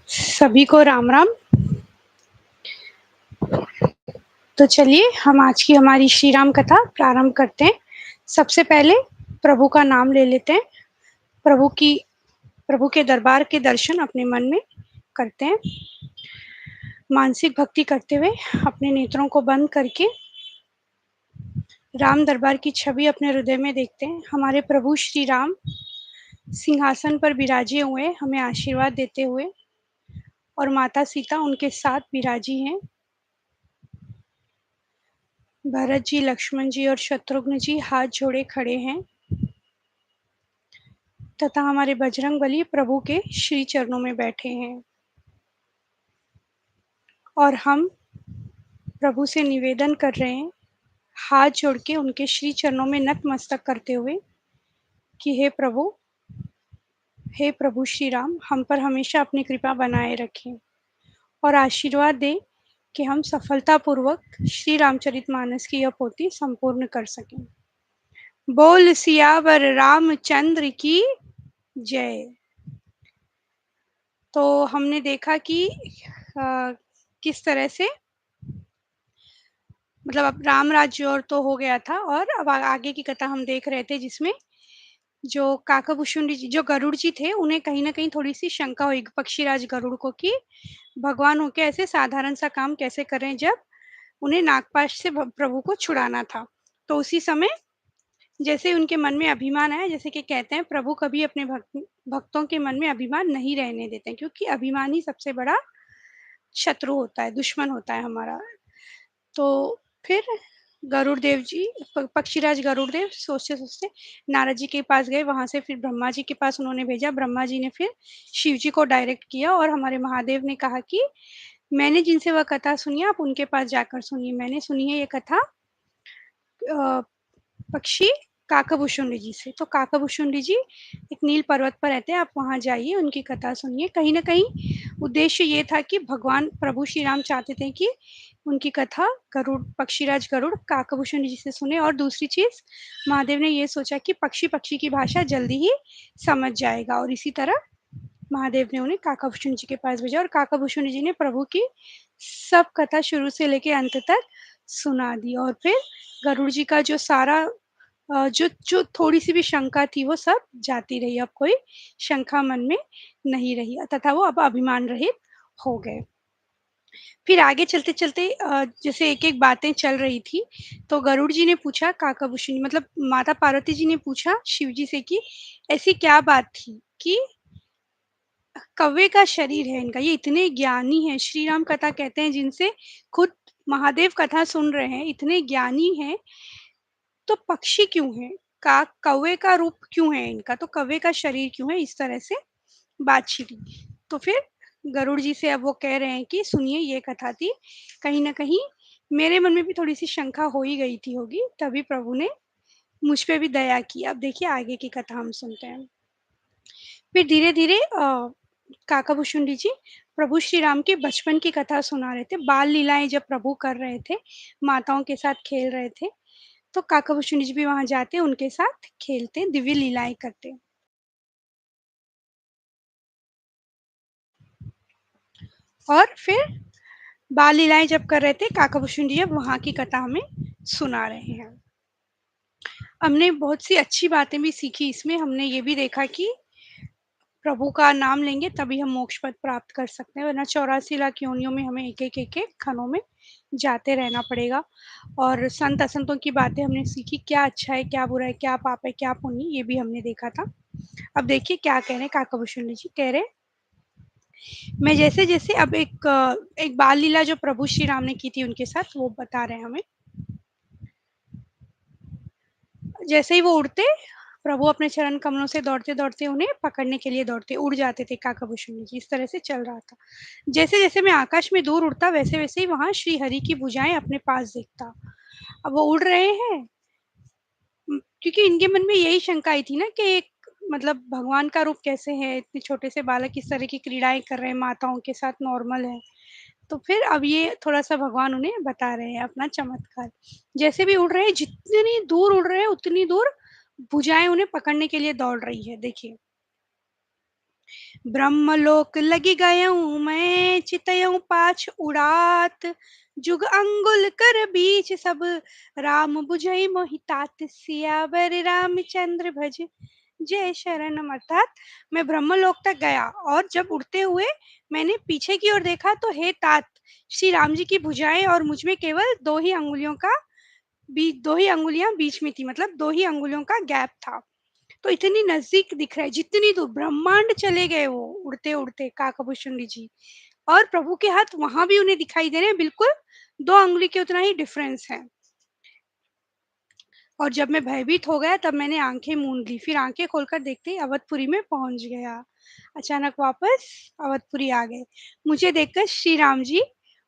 सभी को राम राम। तो चलिए हम आज की हमारी श्री राम कथा प्रारंभ करते हैं। सबसे पहले प्रभु का नाम ले लेते हैं। प्रभु के दरबार के दर्शन अपने मन में करते हैं। मानसिक भक्ति करते हुए अपने नेत्रों को बंद करके राम दरबार की छवि अपने हृदय में देखते हैं। हमारे प्रभु श्री राम सिंहासन पर विराजे हुए हमें आशीर्वाद देते हुए और माता सीता उनके साथ विराजी हैं। भरत जी, लक्ष्मण जी और शत्रुघ्न जी हाथ जोड़े खड़े हैं तथा हमारे बजरंगबली प्रभु के श्री चरणों में बैठे हैं और हम प्रभु से निवेदन कर रहे हैं, हाथ जोड़ के उनके श्री चरणों में नतमस्तक करते हुए कि हे प्रभु श्री राम, हम पर हमेशा अपनी कृपा बनाए रखें और आशीर्वाद दें कि हम सफलतापूर्वक श्री रामचरितमानस की यह पोथी संपूर्ण कर सकें। बोल सियावर रामचंद्र की जय। तो हमने देखा कि किस तरह से मतलब अब राम राज्य और तो हो गया था और अब आगे की कथा हम देख रहे थे, जिसमें जो काकभूषुंडी जी, जो गरुड़ जी थे, उन्हें कहीं न कहीं थोड़ी-सी शंका हुई पक्षीराज गरुड़ को कि भगवान होके ऐसे साधारण सा काम कैसे कर रहे हैं, जब उन्हें नागपाश से प्रभु को छुड़ाना था। तो उसी समय जैसे उनके मन में अभिमान आया, जैसे कि कहते हैं प्रभु कभी अपने भक्तों के मन में अभिमान नहीं रहने देते हैं, क्योंकि अभिमान ही सबसे बड़ा शत्रु होता है, दुश्मन होता है हमारा। तो फिर गरुड़ देव जी, पक्षीराज गरुड़ देव सोचते-सोचते नारद जी के पास गए, वहाँ से फिर ब्रह्मा जी के पास उन्होंने भेजा। ब्रह्मा जी ने फिर शिव जी को डायरेक्ट किया और हमारे महादेव ने कहा कि मैंने जिनसे वह कथा सुनी है, आप उनके पास जाकर सुनिए। मैंने सुनी है ये कथा अ, पक्षी काकभूषुंडी जी से। तो काकभूषुंडी जी एक नील पर्वत पर रहते हैं, आप वहाँ जाइए, उनकी कथा सुनिए। कहीं न कहीं उद्देश्य ये था कि भगवान प्रभु श्री राम चाहते थे कि उनकी कथा पक्षीराज गरुड़ काकभूषुंडी जी से सुने। और दूसरी चीज़, महादेव ने ये सोचा कि पक्षी की भाषा जल्दी ही समझ जाएगा और इसी तरह महादेव ने उन्हें काकभूषुंडी जी के पास भेजा और काकभूषुंडी जी ने प्रभु की सब कथा शुरू से लेके अंत तक सुना दी। और फिर गरुड़ जी का जो सारा जो जो थोड़ी-सी भी शंका थी, वो सब जाती रही। अब कोई शंका मन में नहीं रही तथा वो अब अभिमान रहित हो गए। फिर आगे चलते-चलते जैसे एक-एक बातें चल रही थी, तो गरुड़ जी ने पूछा काकभूषुंडी, मतलब माता पार्वती जी ने पूछा शिव जी से कि ऐसी क्या बात थी कि कौवे का शरीर है इनका, ये इतने ज्ञानी हैं, श्री राम कथा कहते हैं जिनसे खुद महादेव कथा सुन रहे हैं, इतने ज्ञानी हैं, तो पक्षी क्यों हैं? कौवे का रूप क्यों है इनका? तो कौवे का शरीर क्यों है? इस तरह से बात छिड़ी। तो फिर गरुड़ जी से अब वो कह रहे हैं कि सुनिए, ये कथा थी, कहीं न कहीं मेरे मन में भी थोड़ी-सी शंका हो ही गई थी होगी, तभी प्रभु ने मुझ पे भी दया की। अब देखिए आगे की कथा हम सुनते हैं। फिर धीरे-धीरे काकाभूषुंडी जी प्रभु श्री राम के बचपन की कथा सुना रहे थे। बाल लीलाएँ जब प्रभु कर रहे थे, माताओं के साथ खेल रहे थे, तो काकाभूषुंडी जी भी वहाँ जाते, उनके साथ खेलते, दिव्य लीलाएँ करते। और फिर बाल लीलाएँ जब कर रहे थे, काकाभूषुंडी जी अब वहाँ की कथा हमें सुना रहे हैं। हमने बहुत सी अच्छी बातें भी सीखी इसमें। हमने ये भी देखा कि प्रभु का नाम लेंगे तभी हम मोक्ष पद प्राप्त कर सकते हैं, वरना 84 लाख योनियों में हमें एक-एक खनों में जाते रहना पड़ेगा। और संत-असंतों की बातें हमने सीखी, क्या अच्छा है, क्या बुरा है, क्या पाप है, क्या पुण्य, ये भी हमने देखा था। अब देखिए क्या कह रहे हैं काकाभूषुंडी जी, कह रहे हैं, मैं जैसे-जैसे अब एक बाल लीला जो प्रभु श्री राम ने की थी उनके साथ, वो बता रहे हैं हमें। जैसे ही वो उड़ते, प्रभु अपने चरण कमलों से दौड़ते-दौड़ते उन्हें पकड़ने के लिए दौड़ते, उड़ जाते थे काकाभूषुंडी जी, इस तरह से चल रहा था। जैसे-जैसे मैं आकाश में दूर उड़ता, वैसे-वैसे ही वहाँ श्री हरि की भुजाएँ अपने पास देखता। अब वो उड़ रहे हैं, क्योंकि इनके मन में यही शंका आई थी ना कि एक मतलब भगवान का रूप कैसे है, इतने छोटे से बालक इस तरह की क्रीड़ाएँ कर रहे हैं, माताओं के साथ नॉर्मल है। तो फिर अब ये थोड़ा-सा भगवान उन्हें बता रहे हैं अपना चमत्कार। जैसे भी उड़ रहे हैं, जितनी दूर उड़ रहे हैं, उतनी दूर भुजाएँ उन्हें पकड़ने के लिए दौड़ रही है, देखिए। ब्रह्मलोक लगी गयऊँ मैं, चितयऊँ पाछ उड़ात, जुग अंगुल कर बीच सब, राम बुझई मोहि तात, सियावर रामचंद्र भज, जय शरणम। अर्थात मैं ब्रह्मलोक तक गया और जब उड़ते हुए मैंने पीछे की ओर देखा तो हे तात, श्री राम जी की भुजाएं और मुझ में केवल दो ही अंगुलियां बीच में थी, मतलब दो ही अंगुलियों का गैप था। तो इतनी नजदीक दिख रहा है, जितनी दूर ब्रह्मांड चले गए वो उड़ते उड़ते काकभूषुंडी जी, और प्रभु के हाथ वहां भी उन्हें दिखाई दे रहे हैं, बिल्कुल 2 अंगुली के उतना ही डिफरेंस है। और जब मैं भयभीत हो गया तब मैंने आंखें मूंद ली, फिर आंखें खोलकर देखते ही अवधपुरी में पहुंच गया। अचानक वापस अवधपुरी आ गए। मुझे देखकर श्री राम जी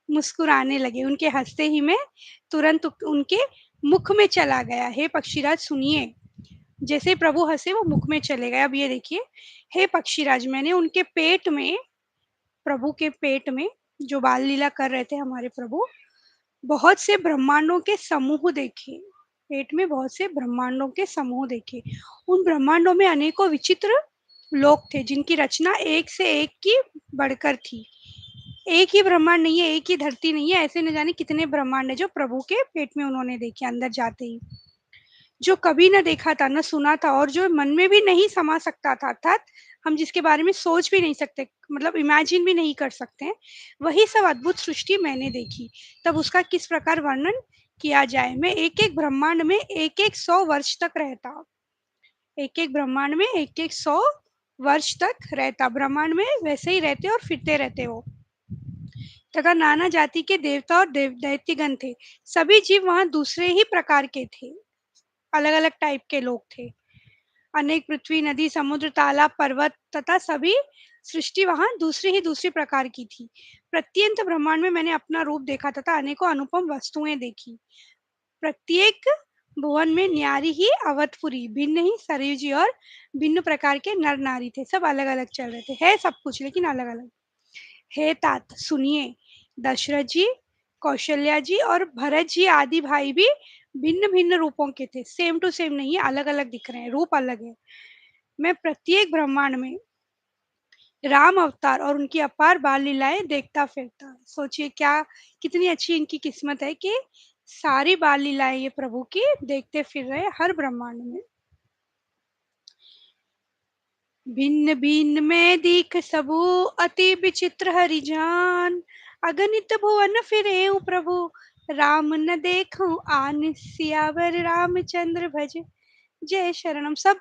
मुस्कुराने लगे, उनके हंसते ही मैं तुरंत उनके मुख में चला गया। हे पक्षीराज सुनिए, जैसे प्रभु हंसे वो मुख में चले गए। अब ये देखिए, हे पक्षीराज, मैंने उनके पेट में, प्रभु के पेट में जो बाल लीला कर रहे थे हमारे प्रभु, बहुत से ब्रह्मांडों के समूह देखे। पेट में बहुत से ब्रह्मांडों के समूह देखे। उन ब्रह्मांडों में अनेकों विचित्र लोक थे जिनकी रचना एक से एक की बढ़कर थी। एक ही ब्रह्मांड नहीं है, एक ही धरती नहीं है, ऐसे न जाने कितने ब्रह्मांड है जो प्रभु के पेट में उन्होंने देखे अंदर जाते ही, जो कभी न देखा था, न सुना था, और जो मन में भी नहीं समा सकता था, अर्थात हम जिसके बारे में सोच भी नहीं सकते, मतलब इमेजिन भी नहीं कर सकते हैं, वही सब अद्भुत सृष्टि मैंने देखी। तब उसका किस प्रकार वर्णन किया जाए। मैं एक एक ब्रह्मांड में एक एक 100 वर्ष तक रहता, एक एक ब्रह्मांड में एक एक 100 वर्ष तक रहता, ब्रह्मांड में वैसे ही रहते और फिरते रहते वो, तथा नाना जाति के देवता और दैत्यगण थे। सभी जीव वहां दूसरे ही प्रकार के थे, अलग अलग टाइप के लोग थे। अनेक पृथ्वी, नदी, समुद्र, तालाब, पर्वत तथा सभी सृष्टि वहां दूसरी ही दूसरी प्रकार की थी। प्रत्यंत ब्रह्मांड में मैंने अपना रूप देखा तथा अनेकों अनुपम वस्तुएं देखी। प्रत्येक भुवन में न्यारी ही अवधपुरी, भिन्न ही सरयू जी और भिन्न प्रकार के नर नारी थे, सब अलग अलग चल रहे थे, है सब कुछ लेकिन अलग अलग। हे तात सुनिए, दशरथ जी, कौशल्या जी और भरत जी आदि भाई भी भिन्न भिन्न रूपों के थे, सेम टू सेम नहीं है, अलग अलग दिख रहे हैं, रूप अलग है। मैं प्रत्येक ब्रह्मांड में राम अवतार और उनकी अपार बाल लीलाएं देखता फिरता। सोचिए क्या, कितनी अच्छी इनकी किस्मत है कि सारी बाल लीलाएं ये प्रभु की देखते फिर रहे हर ब्रह्मांड में। भिन्न भिन्न में दीख सबू, अति विचित्र हरिजान, अगणित भुवन फिरे प्रभु, राम न देखूं आन, सियावर रामचंद्र भज, जय शरणम। सब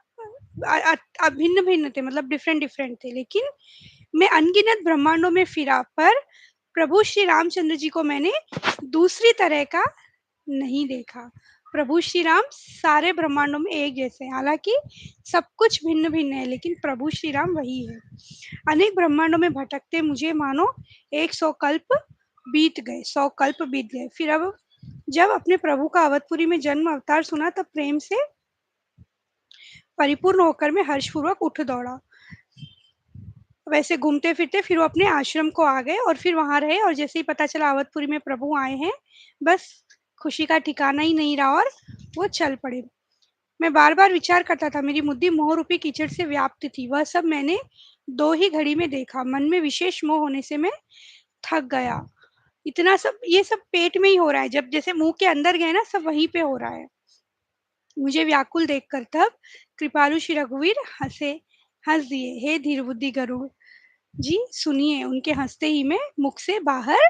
भिन्न भिन्न थे, मतलब डिफरेंट डिफरेंट थे, लेकिन मैं अनगिनत ब्रह्मांडों में फिरा, पर प्रभु श्री रामचंद्र जी को मैंने दूसरी तरह का नहीं देखा। प्रभु श्री राम सारे ब्रह्मांडों में एक जैसे हैं, हालांकि सब कुछ भिन्न भिन्न है, लेकिन प्रभु श्री राम वही है। अनेक ब्रह्मांडों में भटकते मुझे मानो 100 कल्प बीत गए, 100 कल्प बीत गए। फिर अब जब अपने प्रभु का अवधपुरी में जन्म अवतार सुना तब प्रेम से परिपूर्ण होकर मैं हर्षपूर्वक उठ दौड़ा। वैसे घूमते फिरते फिर वो अपने आश्रम को आ गए और फिर वहां रहे, और जैसे ही पता चला अवधपुरी में प्रभु आए हैं, बस खुशी का ठिकाना ही नहीं रहा और वो चल पड़े। मैं बार बार विचार करता था, मेरी बुद्धि मोह रूपी कीचड़ से व्याप्त थी, वह सब मैंने 2 ही घड़ी में देखा। मन में विशेष मोह होने से मैं थक गया। इतना सब, ये सब पेट में ही हो रहा है, जब जैसे मुंह के अंदर गए ना, सब वहीं पे हो रहा है। मुझे व्याकुल देखकर तब कृपालु श्री रघुवीर हंसे, हंस दिए। हे धीर बुद्धि गरुड़ जी सुनिए, उनके हंसते ही मैं मुख से बाहर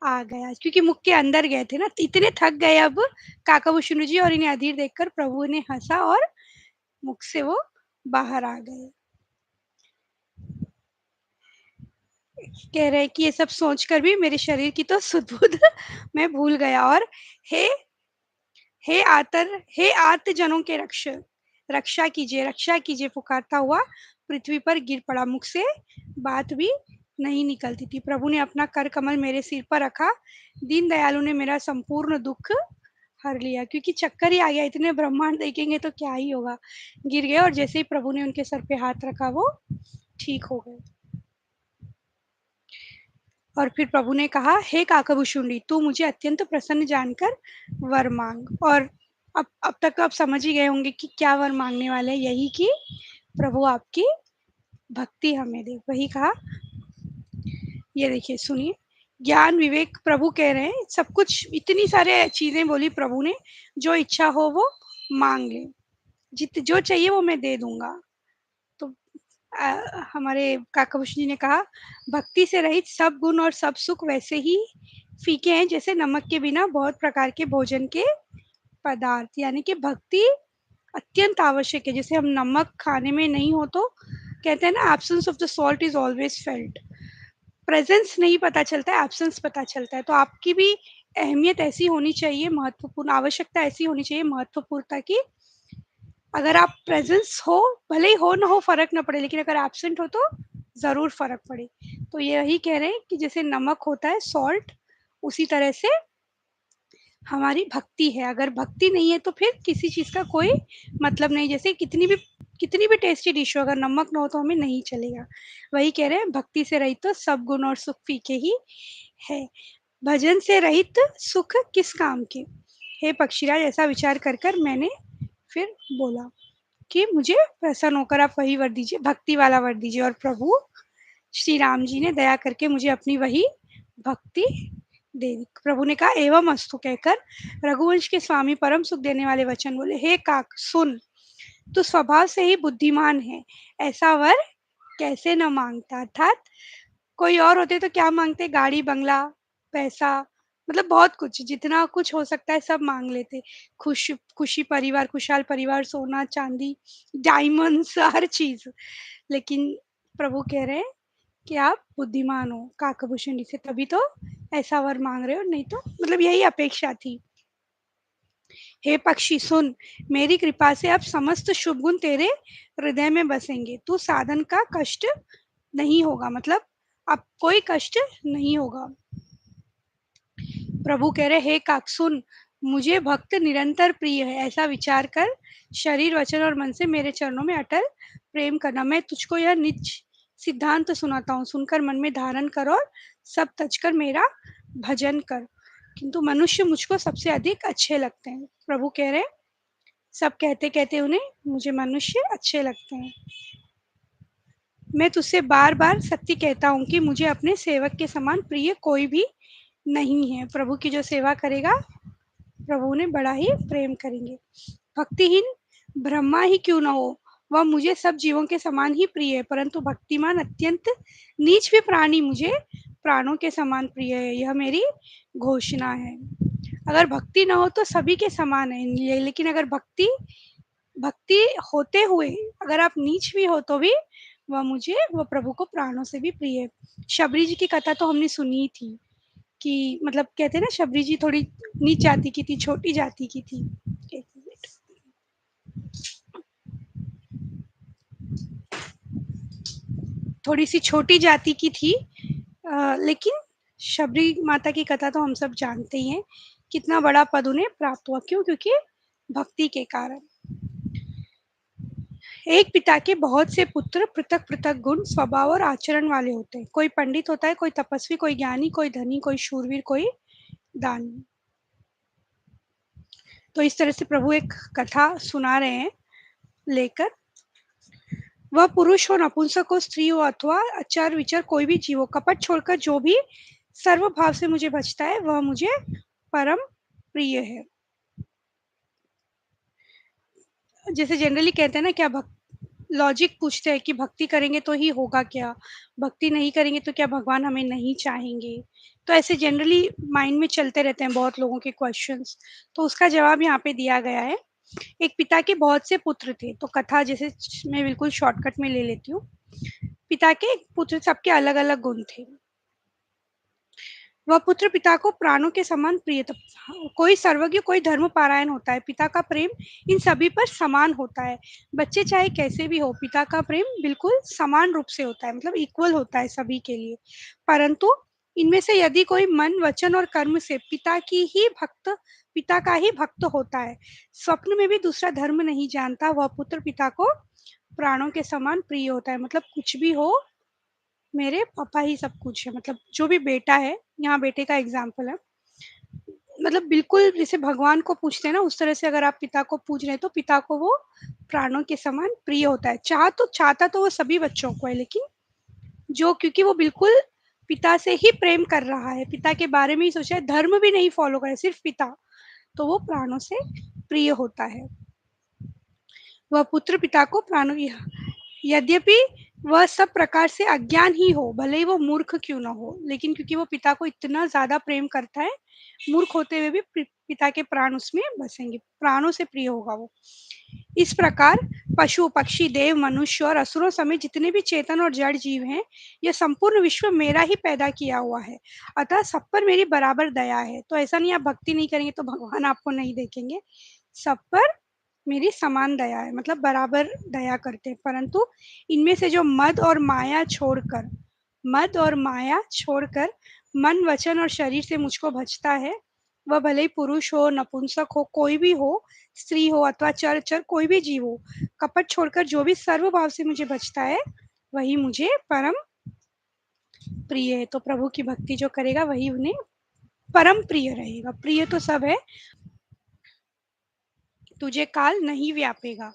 आ गया, क्योंकि मुख के अंदर गए थे ना, इतने थक गए अब काकाभूषण जी, और इन्हें अधीर देखकर प्रभु ने हंसा और मुख से वो बाहर आ गए। कह रहे कि ये सब सोचकर भी मेरे शरीर की तो सुध-बुध मैं भूल गया, और हे हे आतर, हे आर्त जनों के रक्षा कीजिए पुकारता हुआ पृथ्वी पर गिर पड़ा। मुख से बात भी नहीं निकलती थी। प्रभु ने अपना कर कमल मेरे सिर पर रखा, दीन दयालु ने मेरा संपूर्ण दुख हर लिया, क्योंकि चक्कर ही आ गया, इतने ब्रह्मांड देखेंगे तो क्या ही होगा। गिर गए और जैसे ही प्रभु ने उनके सर पे हाथ रखा वो ठीक हो गए। और फिर प्रभु ने कहा, हे काकभूषुंडी, तू मुझे अत्यंत प्रसन्न जानकर वर मांग। और अब तक तो आप समझ ही गए होंगे कि क्या वर मांगने वाले हैं, यही कि प्रभु आपकी भक्ति हमें दे। वही कहा, ये देखिए सुनिए, ज्ञान विवेक प्रभु कह रहे हैं, सब कुछ इतनी सारे चीजें बोली प्रभु ने, जो इच्छा हो वो मांग ले, जित जो चाहिए वो मैं दे दूंगा। तो हमारे काकाभूषण जी ने कहा, भक्ति से रहित सब गुण और सब सुख वैसे ही फीके हैं जैसे नमक के बिना बहुत प्रकार के भोजन के पदार्थ। यानी कि भक्ति अत्यंत आवश्यक है। जैसे हम नमक खाने में नहीं हो तो कहते हैं ना, absence of the salt is always felt. Presence नहीं पता चलता है, एब्सेंस पता चलता है। तो आपकी भी अहमियत ऐसी होनी चाहिए, महत्वपूर्ण आवश्यकता ऐसी होनी चाहिए महत्वपूर्णता की, अगर आप प्रेजेंस हो, भले ही हो ना हो फर्क ना पड़े, लेकिन अगर एब्सेंट हो तो जरूर फर्क पड़े। तो यही कह रहे हैं कि जैसे नमक होता है सॉल्ट, उसी तरह से हमारी भक्ति है। अगर भक्ति नहीं है तो फिर किसी चीज का कोई मतलब नहीं। जैसे कितनी भी टेस्टी डिश हो, अगर नमक ना हो तो हमें नहीं चलेगा। वही कह रहे हैं, भक्ति से रहित तो सब गुण और सुख फीके ही है, भजन से रहित सुख किस काम के। हे पक्षीराज, ऐसा विचार कर कर मैंने फिर बोला कि मुझे प्रसन्न होकर आप वही वर दीजिए, भक्ति वाला वर दीजिए। और प्रभु श्री राम जी ने दया करके मुझे अपनी वही भक्ति दे दी। प्रभु ने कहा एवं अस्तु कहकर रघुवंश के स्वामी परम सुख देने वाले वचन बोले, हे काक सुन, तू स्वभाव से ही बुद्धिमान है, ऐसा वर कैसे न मांगता। अर्थात कोई और होते तो क्या मांगते, गाड़ी बंगला पैसा, मतलब बहुत कुछ, जितना कुछ हो सकता है सब मांग लेते, खुशी परिवार, खुशहाल परिवार, सोना चांदी, डायमंड्स, हर चीज। लेकिन प्रभु कह रहे हैं कि आप बुद्धिमान हो काकभूषण जी से, तभी तो ऐसा वर मांग रहे हो, नहीं तो मतलब यही अपेक्षा थी। हे पक्षी सुन, मेरी कृपा से अब समस्त शुभ गुण तेरे हृदय में बसेंगे, तू साधन का कष्ट नहीं होगा, मतलब अब कोई कष्ट नहीं होगा। प्रभु कह रहे, हे काक सुन, मुझे भक्त निरंतर प्रिय है, ऐसा विचार कर शरीर वचन और मन से मेरे चरणों में अटल प्रेम करना। मैं तुझको यह निज सिद्धांत सुनाता हूँ, सुनकर मन में धारण कर और सब तज कर मेरा भजन कर। किंतु मनुष्य मुझको सबसे अधिक अच्छे लगते हैं। प्रभु कह रहे, सब कहते कहते उन्हें मुझे मनुष्य अच्छे लगते हैं। मैं तुझसे बार बार सत्य कहता हूँ कि मुझे अपने सेवक के समान प्रिय कोई भी नहीं है। प्रभु की जो सेवा करेगा प्रभु ने बड़ा ही प्रेम करेंगे। भक्तिहीन ब्रह्मा ही क्यों ना हो, वह मुझे सब जीवों के समान ही प्रिय है, परंतु भक्तिमान अत्यंत नीच भी प्राणी मुझे प्राणों के समान प्रिय है, यह मेरी घोषणा है। अगर भक्ति ना हो तो सभी के समान है, लेकिन अगर भक्ति भक्ति होते हुए अगर आप नीच भी हो तो भी वह प्रभु को प्राणों से भी प्रिय है। शबरी जी की कथा तो हमने सुनी थी कि मतलब कहते हैं ना, शबरी जी थोड़ी नीच जाति की थी, छोटी जाति की थी। एक मिनट, थोड़ी सी छोटी जाति की थी, लेकिन शबरी माता की कथा तो हम सब जानते ही हैं, कितना बड़ा पद उन्हें प्राप्त हुआ। क्यों? क्योंकि भक्ति के कारण। एक पिता के बहुत से पुत्र पृथक पृथक गुण स्वभाव और आचरण वाले होते हैं। कोई पंडित होता है, कोई तपस्वी, कोई ज्ञानी, कोई धनी, कोई शूरवीर, कोई दानी। तो इस तरह से प्रभु एक कथा सुना रहे हैं लेकर, वह पुरुष हो, नपुंसक हो, स्त्री हो, अथवा आचार विचार कोई भी जीव हो, कपट छोड़कर जो भी सर्व भाव से मुझे बचता है वह मुझे परम प्रिय है। जैसे जनरली कहते हैं ना, क्या लॉजिक पूछते हैं कि भक्ति करेंगे तो ही होगा क्या, भक्ति नहीं करेंगे तो क्या भगवान हमें नहीं चाहेंगे। तो ऐसे जनरली माइंड में चलते रहते हैं बहुत लोगों के क्वेश्चंस। तो उसका जवाब यहाँ पे दिया गया है। एक पिता के बहुत से पुत्र थे, तो कथा जैसे मैं बिल्कुल शॉर्टकट में ले लेती हूँ। पिता के पुत्र सबके अलग अलग गुण थे। वह पुत्र पिता को प्राणों के समान प्रिय था। कोई सर्वज्ञ, कोई धर्म पारायण होता है, पिता का प्रेम इन सभी पर समान होता है। बच्चे चाहे कैसे भी हो, पिता का प्रेम बिल्कुल समान रूप से होता है, मतलब इक्वल होता है सभी के लिए। परंतु इनमें से यदि कोई मन वचन और कर्म से पिता का ही भक्त होता है, स्वप्न में भी दूसरा धर्म नहीं जानता, वह पुत्र पिता को प्राणों के समान प्रिय होता है। मतलब कुछ भी हो, मेरे पापा ही सब कुछ है। मतलब जो भी बेटा है, यहाँ बेटे का एग्जाम्पल है, मतलब बिल्कुल जैसे भगवान को पूजते हैं ना, उस तरह से अगर आप पिता को पूज रहे हैं, तो पिता को वो प्राणों के समान प्रिय होता है। चाहता तो वो सभी बच्चों को है, लेकिन जो क्योंकि वो बिल्कुल पिता से ही प्रेम कर रहा है, पिता के बारे में ही सोचा है, धर्म भी नहीं फॉलो करे, सिर्फ पिता, तो वो प्राणों से प्रिय होता है। वह पुत्र पिता को प्राणों, यद्यपि वह सब प्रकार से अज्ञान ही हो, भले ही वो मूर्ख क्यों ना हो, लेकिन क्योंकि वो पिता को इतना ज्यादा प्रेम करता है, मूर्ख होते हुए भी पिता के प्राण उसमें बसेंगे, प्राणों से प्रिय होगा वो। इस प्रकार पशु पक्षी देव मनुष्य और असुरों समेत जितने भी चेतन और जड़ जीव हैं, यह संपूर्ण विश्व मेरा ही पैदा किया हुआ है, अतः सब पर मेरी बराबर दया है। तो ऐसा नहीं आप भक्ति नहीं करेंगे तो भगवान आपको नहीं देखेंगे, सब पर मेरी समान दया है, मतलब बराबर दया करते हैं। परंतु इनमें से जो मद और माया छोड़कर मन वचन और शरीर से मुझको भजता है, वह भले ही पुरुष हो नपुंसक हो कोई भी हो, स्त्री हो अथवा चर चर कोई भी जीव हो, कपट छोड़कर जो भी सर्व भाव से मुझे भजता है, वही मुझे परम प्रिय है। तो प्रभु की भक्ति जो करेगा वही उन्हें परम प्रिय रहेगा। प्रिय तो सब है, तुझे काल नहीं व्यापेगा,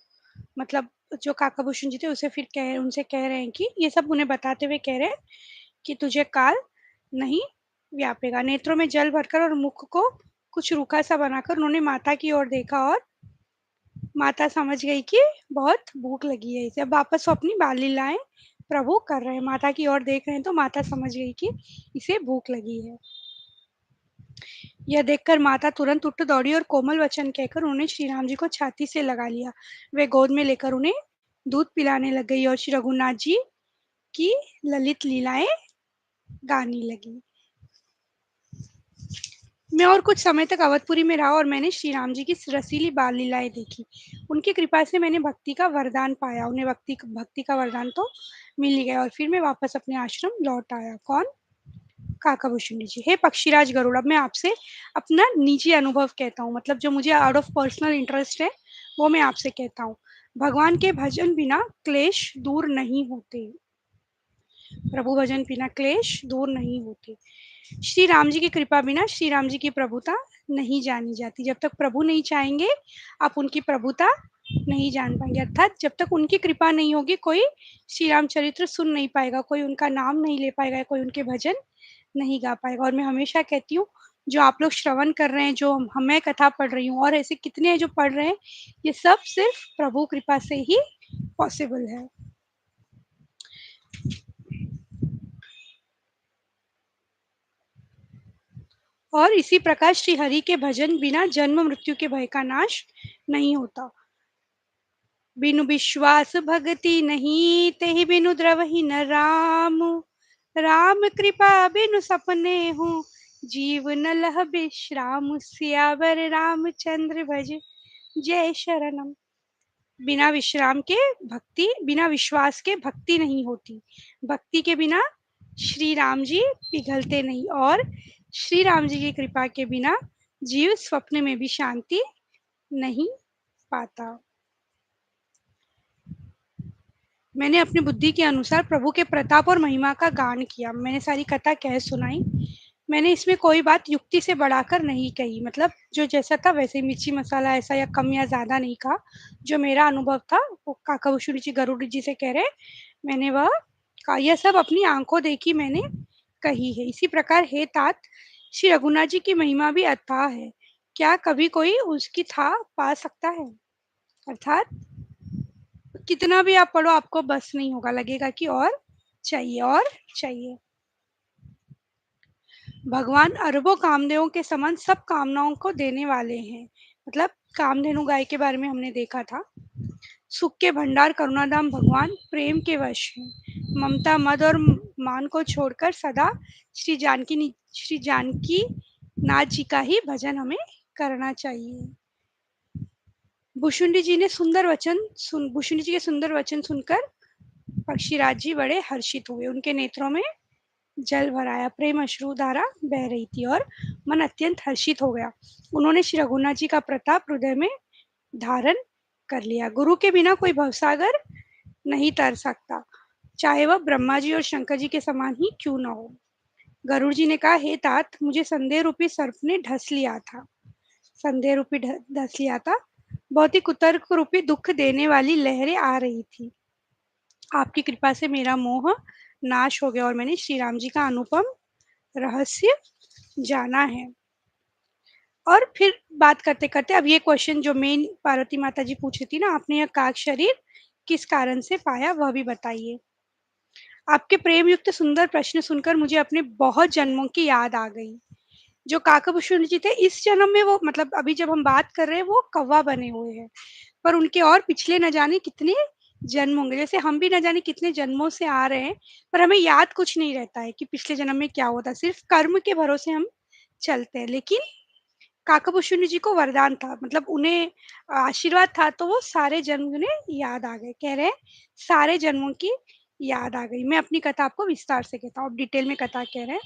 मतलब जो काकाभूषण जी थे उसे फिर उनसे कह रहे हैं कि ये सब उन्हें बताते हुए कह रहे हैं कि तुझे काल नहीं व्यापेगा। नेत्रों में जल भरकर और मुख को कुछ रूखा सा बनाकर उन्होंने माता की ओर देखा, और माता समझ गई कि बहुत भूख लगी है इसे। अब वापस वो अपनी बाल लीलाएं प्रभु कर रहे हैं, माता की ओर देख रहे हैं, तो माता समझ गई कि इसे भूख लगी है। यह देखकर माता तुरंत उठ दौड़ी और कोमल वचन कहकर उन्होंने श्री राम जी को छाती से लगा लिया। वे गोद में लेकर उन्हें दूध पिलाने लग गई और श्री रघुनाथ जी की ललित लीलाएं गाने लगी। मैं और कुछ समय तक अवधपुरी में रहा और मैंने श्री राम जी की रसीली बाल लीलाएं देखी। उनकी कृपा से मैंने भक्ति का वरदान पाया, उन्हें भक्ति का वरदान तो मिल ही गया, और फिर मैं वापस अपने आश्रम लौट आया। कौन? काकाभूषणी जी। हे पक्षीराज गरुड़, अब मैं आपसे अपना निजी अनुभव कहता हूँ, मतलब जो मुझे आउट ऑफ पर्सनल इंटरेस्ट है वो मैं आपसे कहता हूँ। भगवान के भजन बिना क्लेश दूर नहीं होते, प्रभु भजन बिना क्लेश दूर नहीं होते। श्री राम जी की कृपा बिना श्री राम जी की प्रभुता नहीं जानी जाती। जब तक प्रभु नहीं चाहेंगे आप उनकी प्रभुता नहीं जान पाएंगे, अर्थात जब तक उनकी कृपा नहीं होगी कोई श्री राम चरित्र सुन नहीं पाएगा, कोई उनका नाम नहीं ले पाएगा, कोई उनके भजन नहीं गा पाएगा। और मैं हमेशा कहती हूँ, जो आप लोग श्रवण कर रहे हैं, जो मैं कथा पढ़ रही हूँ और ऐसे कितने हैं जो पढ़ रहे हैं, ये सब सिर्फ प्रभु कृपा से ही पॉसिबल है। और इसी प्रकार श्री हरि के भजन बिना जन्म मृत्यु के भय का नाश नहीं होता। बिनु विश्वास भक्ति नहीं, तेहि बिनु द्रवहि न राम। राम कृपा बिनु सपने हूँ, जीव न लह विश्राम। सियावर रामचंद्र भज, जय शरणम। बिना विश्राम के भक्ति, बिना विश्वास के भक्ति नहीं होती, भक्ति के बिना श्री राम जी पिघलते नहीं, और श्री राम जी की कृपा के बिना जीव स्वप्न में भी शांति नहीं पाता। मैंने अपनी बुद्धि के अनुसार प्रभु के प्रताप और महिमा का गान किया, मैंने सारी कथा कह सुनाई। मैंने इसमें कोई बात युक्ति से बढ़ाकर नहीं कही, मतलब जो जैसा था वैसे ही, मिर्ची मसाला ऐसा या कम या ज्यादा नहीं कहा। जो मेरा अनुभव था वो काकाभूषणी जी गरुड़ जी से कह रहे, मैंने वह कहा। यह सब अपनी आंखों देखी मैंने कही है। इसी प्रकार हे तात, श्री रघुनाथ जी की महिमा भी अथाह है, क्या कभी कोई उसकी था पा सकता है? अर्थात कितना भी आप पढ़ो आपको बस नहीं होगा, लगेगा कि और चाहिए और चाहिए। भगवान अरबों कामदेवों के समान सब कामनाओं को देने वाले हैं, मतलब कामधेनु गाय के बारे में हमने देखा था। सुख के भंडार करुणाधाम भगवान प्रेम के वश हैं। ममता मद और मान को छोड़कर सदा श्री जानकी नाथ जी का ही भजन हमें करना चाहिए। भुषुंडी जी ने भुषुंडी जी के सुंदर वचन सुनकर पक्षीराज जी बड़े हर्षित हुए, उनके नेत्रों में जल भराया, प्रेम अश्रु धारा बह रही थी और मन अत्यंत हर्षित हो गया। उन्होंने श्री रघुनाथ जी का प्रताप हृदय में धारण कर लिया। गुरु के बिना कोई भवसागर नहीं तर सकता, चाहे वह ब्रह्मा जी और शंकर जी के समान ही क्यों न हो। गरुड़ जी ने कहा, हे तात, मुझे संदेह रूपी सर्प ने ढस लिया था। संदेह रूपी ढस लिया था। बहुत ही कुतर्क रूपी दुख देने वाली लहरें आ रही थी। आपकी कृपा से मेरा मोह नाश हो गया और मैंने श्री राम जी का अनुपम रहस्य जाना है। और फिर बात करते-करते अब ये क्वेश्चन जो मेन पार्वती माता जी पूछी थी ना, आपने यह काक शरीर किस कारण से पाया, वह भी बताइए। आपके प्रेम युक्त सुंदर प्रश्न सुनकर मुझे अपने बहुत जन्मों की याद आ गई। जो काकभूषण जी थे, इस जन्म में वो मतलब अभी जब हम बात कर रहे हैं, वो कौवा बने हुए हैं। पर उनके और पिछले न जाने कितने जन्म होंगे। जैसे हम भी न जाने कितने जन्मों से आ रहे हैं, पर हमें याद कुछ नहीं रहता है कि पिछले जन्म में क्या हुआ था। सिर्फ कर्म के भरोसे हम चलते हैं। लेकिन काकभूषुंडी जी को वरदान था, मतलब उन्हें आशीर्वाद था, तो वो सारे जन्म उन्हें याद आ गए। कह रहे हैं सारे जन्मों की याद आ गई। मैं अपनी कथा आपको विस्तार से कहता हूँ, अब डिटेल में कथा कह रहे हैं।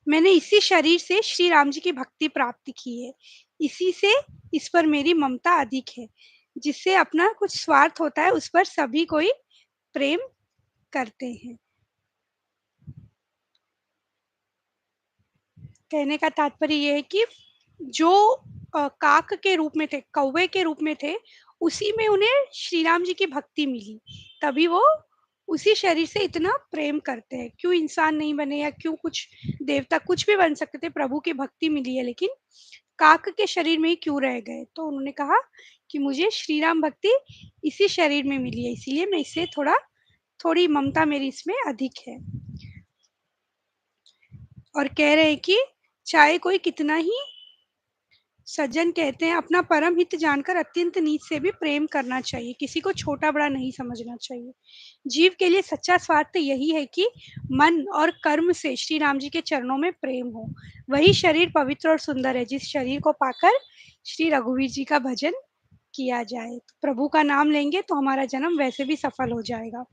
मैंने इसी शरीर से श्री राम जी की भक्ति प्राप्त की है। इसी से इस पर मेरी ममता अधिक है। जिससे अपना कुछ स्वार्थ होता है, उस पर सभी कोई प्रेम करते हैं। कहने का तात्पर्य ये है कि जो काक के रूप में थे, कौवे के रूप में थे, उसी में उन्हें श्री राम जी की भक्ति मिली। तभी वो उसी शरीर से इतना प्रेम करते हैं। क्यों इंसान नहीं बने या क्यों कुछ देवता, कुछ भी बन सकते थे, प्रभु की भक्ति मिली है, लेकिन काक के शरीर में ही क्यों रह गए? तो उन्होंने कहा कि मुझे श्री राम भक्ति इसी शरीर में मिली है, इसीलिए मैं इससे थोड़ी ममता मेरी इसमें अधिक है। और कह रहे हैं कि चाहे कोई कितना ही सज्जन कहते हैं, अपना परम हित जानकर अत्यंत नीच से भी प्रेम करना चाहिए। किसी को छोटा बड़ा नहीं समझना चाहिए। जीव के लिए सच्चा स्वार्थ यही है कि मन और कर्म से श्री राम जी के चरणों में प्रेम हो। वही शरीर पवित्र और सुंदर है, जिस शरीर को पाकर श्री रघुवीर जी का भजन किया जाए। तो प्रभु का नाम लेंगे तो हमारा जन्म वैसे भी सफल हो जाएगा।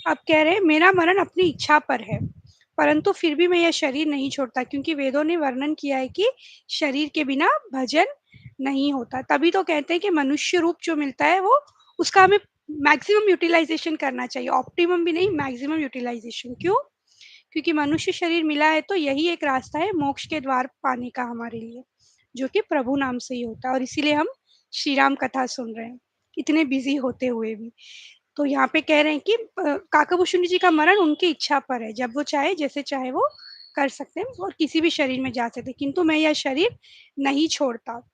अब कह रहे हैं, मेरा मरण अपनी इच्छा पर है, परंतु फिर भी मैं यह शरीर नहीं छोड़ता, क्योंकि वेदों ने वर्णन किया है कि शरीर के बिना भजन नहीं होता। तभी तो कहते हैं कि मनुष्य रूप जो मिलता है, वो उसका हमें मैक्सिमम यूटिलाइजेशन करना चाहिए। ऑप्टिमम भी नहीं, मैक्सिमम यूटिलाइजेशन। क्यों? क्योंकि मनुष्य शरीर मिला है, तो यही एक रास्ता है मोक्ष के द्वार पाने का हमारे लिए, जो कि प्रभु नाम से ही होता है। और इसीलिए हम श्री राम कथा सुन रहे हैं, इतने बिजी होते हुए भी। तो यहाँ पे कह रहे हैं कि काकाभूषुंड जी का मरण उनकी इच्छा पर है। जब वो चाहे, जैसे चाहे वो कर सकते हैं और किसी भी शरीर में जा सकते हैं। किंतु मैं यह शरीर नहीं छोड़ता।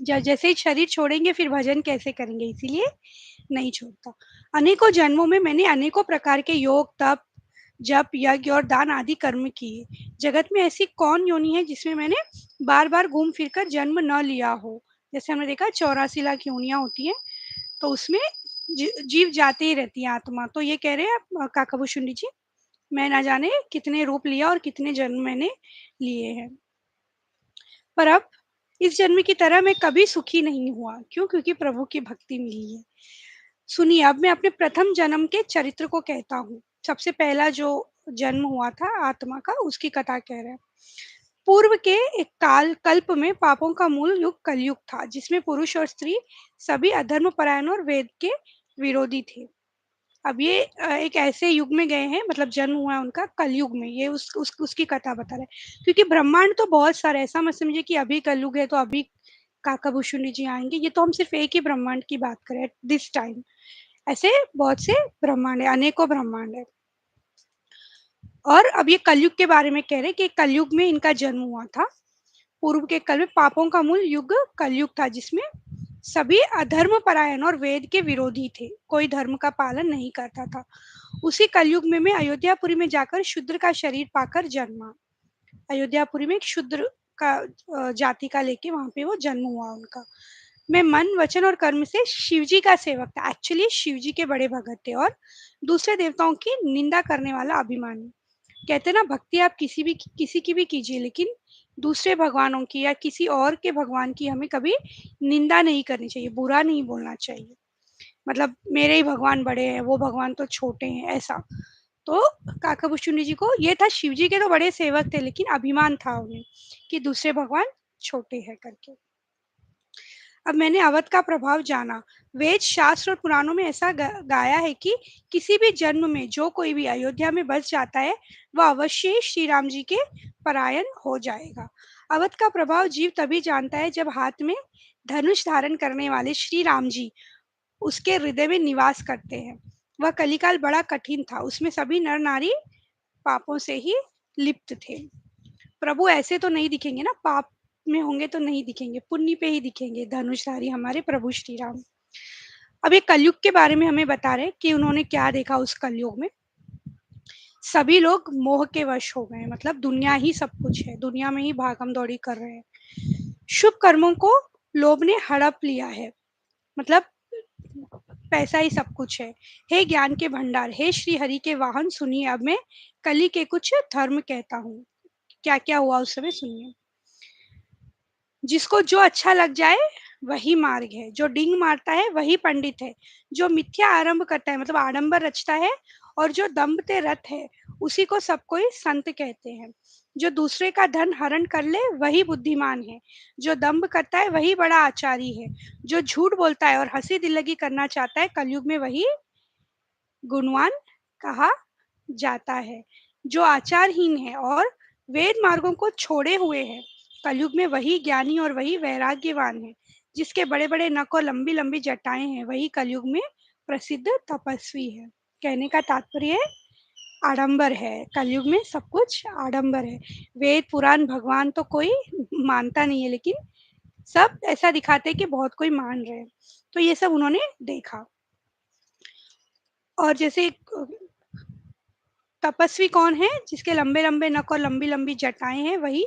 जैसे ही शरीर छोड़ेंगे, फिर भजन कैसे करेंगे? इसीलिए नहीं छोड़ता। अनेकों जन्मों में मैंने अनेकों प्रकार के योग, तप, जप, यज्ञ और दान आदि कर्म किए। जगत में ऐसी कौन योनि है जिसमें मैंने बार-बार घूम फिर कर जन्म न लिया हो? जैसे हमने देखा 84 लाख योनियाँ होती हैं, तो उसमें जीव जाते ही रहती है आत्मा। तो ये कह रहे हैं काकाभूषुंडी जी, मैं ना जाने कितने रूप लिया और कितने जन्म मैंने लिए हैं, पर अब इस जन्म की तरह मैं कभी सुखी नहीं हुआ। क्यों? क्योंकि प्रभु की भक्ति मिली है। सुनिए, अब मैं अपने प्रथम जन्म के चरित्र को कहता हूँ। सबसे पहला जो जन्म हुआ था आत्मा का, उसकी कथा कह रहे हैं। पूर्व के एक कल्प में पापों का मूल युग कलयुग था, जिसमें पुरुष और स्त्री सभी अधर्म परायण और वेद के विरोधी थे। अब ये एक ऐसे युग में गए हैं, मतलब जन्म हुआ है उनका कलयुग में। ये उसकी कथा बता रहे हैं, क्योंकि ब्रह्मांड तो बहुत सारे, ऐसा मत समझिए कि अभी कलयुग है तो अभी काकाभूषुंडी जी आएंगे। ये तो हम सिर्फ एक ही ब्रह्मांड की बात करें एट दिस टाइम। ऐसे बहुत से ब्रह्मांड है, अनेकों ब्रह्मांड है। और अब ये कलयुग के बारे में कह रहे हैं कि कलयुग में इनका जन्म हुआ था। पूर्व के कल में पापों का मूल युग कलयुग था, जिसमें सभी अधर्म परायण और वेद के विरोधी थे। कोई धर्म का पालन नहीं करता था। उसी कलयुग में मैं अयोध्यापुरी में जाकर शूद्र का शरीर पाकर जन्मा। अयोध्यापुरी में एक शूद्र का जाति का लेके वहां पे वो जन्म हुआ उनका। मैं मन, वचन और कर्म से शिवजी का सेवक था। एक्चुअली शिवजी के बड़े भगत थे और दूसरे देवताओं की निंदा करने वाला अभिमानी। कहते हैं ना, भक्ति आप किसी की भी कीजिए, लेकिन दूसरे भगवानों की या किसी और के भगवान की हमें कभी निंदा नहीं करनी चाहिए, बुरा नहीं बोलना चाहिए। मतलब मेरे ही भगवान बड़े हैं, वो भगवान तो छोटे हैं, ऐसा। तो काकाभूषुंडी जी को ये था, शिव जी के तो बड़े सेवक थे, लेकिन अभिमान था उन्हें कि दूसरे भगवान छोटे हैं करके। अब मैंने अवध का प्रभाव जाना। वेद शास्त्र और पुराणों में ऐसा गाया है कि किसी भी जन्म में जो कोई भी अयोध्या में बस जाता है वह अवश्य श्री राम जी के परायण हो जाएगा। अवध का प्रभाव जीव तभी जानता है जब हाथ में धनुष धारण करने वाले श्री राम जी उसके हृदय में निवास करते हैं। वह कलिकाल बड़ा कठिन था, उसमें सभी नर नारी पापों से ही लिप्त थे। प्रभु ऐसे तो नहीं दिखेंगे ना, पाप में होंगे तो नहीं दिखेंगे, पुण्य पे ही दिखेंगे धनुषधारी हमारे प्रभु श्री राम। अब ये कलयुग के बारे में हमें बता रहे कि उन्होंने क्या देखा उस कलयुग में। सभी लोग मोह के वश हो गए, मतलब दुनिया ही सब कुछ है, दुनिया में ही भागम दौड़ी कर रहे हैं। शुभ कर्मों को लोभ ने हड़प लिया है, मतलब पैसा ही सब कुछ है। हे ज्ञान के भंडार, हे श्री हरि के वाहन, सुनिए अब मैं कली के कुछ धर्म कहता हूँ। क्या क्या हुआ उस समय सुनिए। जिसको जो अच्छा लग जाए वही मार्ग है, जो डिंग मारता है वही पंडित है, जो मिथ्या आरंभ करता है मतलब आडंबर रचता है और जो दम्भ ते रत है उसी को सब कोई संत कहते हैं। जो दूसरे का धन हरण कर ले वही बुद्धिमान है, जो दम्भ करता है वही बड़ा आचारी है, जो झूठ बोलता है और हंसी दिल्लगी करना चाहता है कलयुग में वही गुणवान कहा जाता है। जो आचारहीन है और वेद मार्गों को छोड़े हुए है कलयुग में वही ज्ञानी और वही वैराग्यवान है। जिसके बड़े बड़े नख और लंबी लंबी जटाएं हैं वही कलयुग में प्रसिद्ध तपस्वी है। कहने का तात्पर्य है आडंबर है, कलयुग में सब कुछ आडंबर है। वेद पुराण भगवान तो कोई मानता नहीं है, लेकिन सब ऐसा दिखाते हैं कि बहुत कोई मान रहे हैं। तो ये सब उन्होंने देखा। और जैसे तपस्वी कौन है, जिसके लंबे लंबे नख और लंबी लंबी जटाएं हैं वही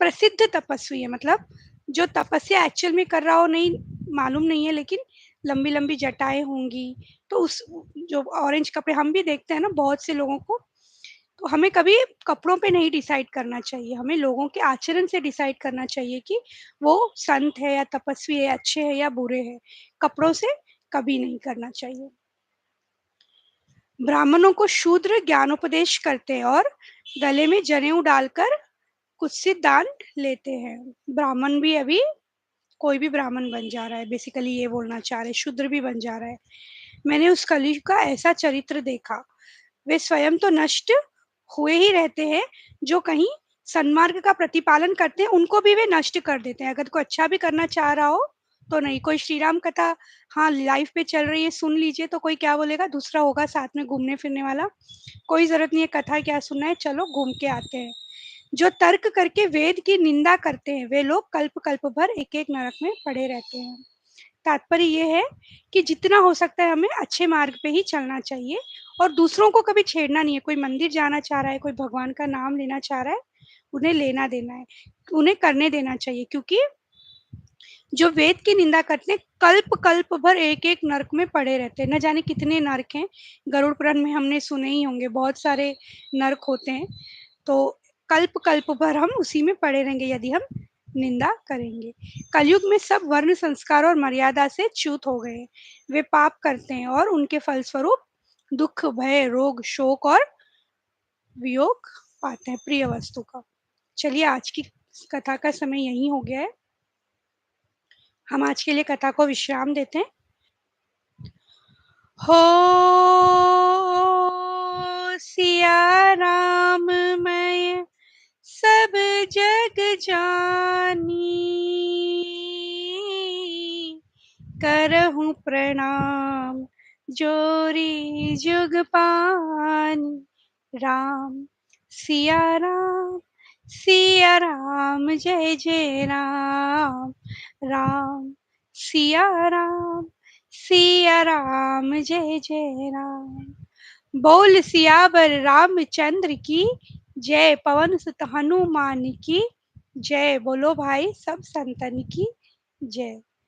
प्रसिद्ध तपस्वी है। मतलब जो तपस्या एक्चुअल में कर रहा हो नहीं मालूम नहीं है, लेकिन लंबी लंबी जटाएं होंगी तो उस जो ऑरेंज कपड़े हम भी देखते हैं ना बहुत से लोगों को, तो हमें कभी कपड़ों पे नहीं डिसाइड करना चाहिए, हमें लोगों के आचरण से डिसाइड करना चाहिए कि वो संत है या तपस्वी है, अच्छे है या बुरे है। कपड़ों से कभी नहीं करना चाहिए। ब्राह्मणों को शूद्र ज्ञानोपदेश करते हैं और गले में जनेऊ डालकर कुत्सित दान लेते हैं। ब्राह्मण भी अभी कोई भी ब्राह्मण बन जा रहा है, बेसिकली ये बोलना चाह रहे, शूद्र भी बन जा रहा है। मैंने उस कलयुग का ऐसा चरित्र देखा, वे स्वयं तो नष्ट हुए ही रहते हैं, जो कहीं सन्मार्ग का प्रतिपालन करते हैं उनको भी वे नष्ट कर देते हैं। अगर कोई अच्छा भी करना चाह रहा हो तो नहीं, कोई श्री राम कथा हाँ लाइव पे चल रही है सुन लीजिए, तो कोई क्या बोलेगा, दूसरा होगा साथ में घूमने फिरने वाला, कोई जरूरत नहीं है कथा क्या सुनना है, चलो घूम के आते हैं। जो तर्क करके वेद की निंदा करते हैं वे लोग कल्प कल्प भर एक एक नरक में पड़े रहते हैं। तात्पर्य ये है कि जितना हो सकता है हमें अच्छे मार्ग पे ही चलना चाहिए और दूसरों को कभी छेड़ना नहीं है। कोई मंदिर जाना चाह रहा है, कोई भगवान का नाम लेना चाह रहा है, उन्हें लेना देना है, उन्हें करने देना चाहिए। क्योंकि जो वेद की निंदा करते हैं कल्प कल्प भर एक एक नरक में पड़े रहते हैं। न जाने कितने नरक हैं, गरुड़ पुराण में हमने सुने ही होंगे, बहुत सारे नरक होते हैं। तो कल्प कल्प भर हम उसी में पड़े रहेंगे यदि हम निंदा करेंगे। कलयुग में सब वर्ण संस्कार और मर्यादा से च्युत हो गए, वे पाप करते हैं और उनके फलस्वरूप दुख भय रोग शोक और वियोग पाते हैं प्रिय वस्तु का। चलिए आज की कथा का समय यही हो गया है, हम आज के लिए कथा को विश्राम देते हैं। हो सिया राम मैं सब जग जानी, करहूँ प्रणाम जोरी जुग पानी। राम सिया राम जय जय राम। राम सिया राम जय जय राम। बोल सियावर रामचंद्र की जय, पवन सुत हनुमान की जय। बोलो भाई सब संतन की जय।